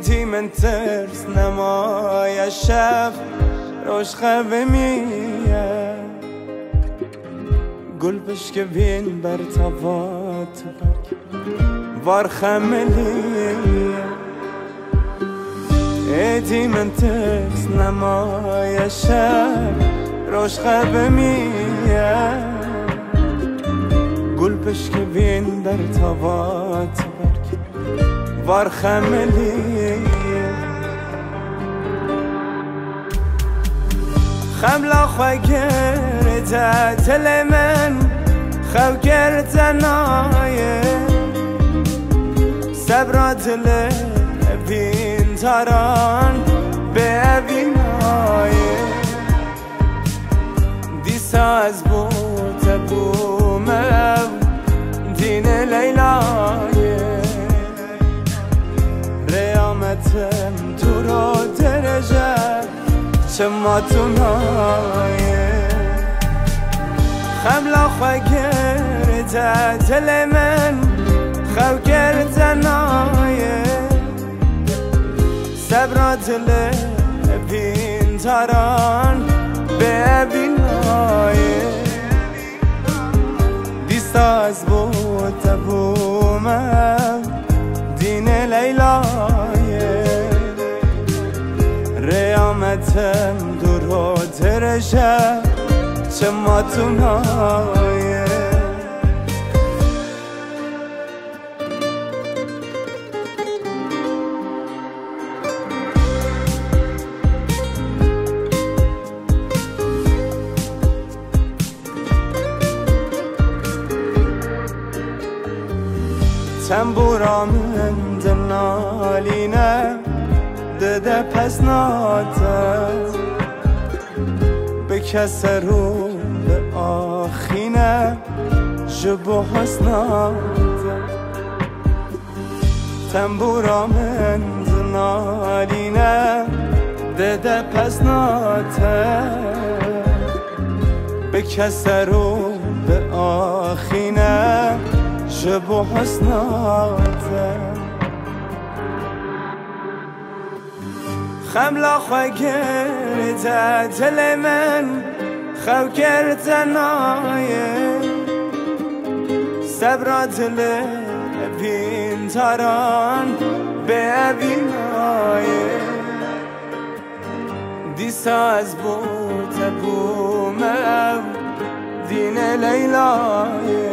ایدی من ترس نمای شب روش خواه میه گل بشکه بین بر تبات وار خملیه ایدی من ترس نمای شب روش خواه میه گل بشکه بین بر تبات وار خملیه خملا خواه گرده دل من خو گرده نایه صبر دل بین تاران ببینایه دیسا از بود بومه دین لیلایه ریامتم تو رو درجه چماتونایه خملا خواه گرده دل من خو گرده نایه صبر دل بین تاران ببینایه دیستا از بود بومم دین لیلایه ریامتم دور و درشه چماتونایه تنبورا من دنالینه دده پس ناته به کس رو به آخینه جبو حسناته تنبورا من دنالینه دده پس ناته به کس رو به آخینه جبو حسناته خملا خواه گرده دل من خو گرده نایه صبر دل بین تاران ببینایه دیسا از بود بومه دین لیلایه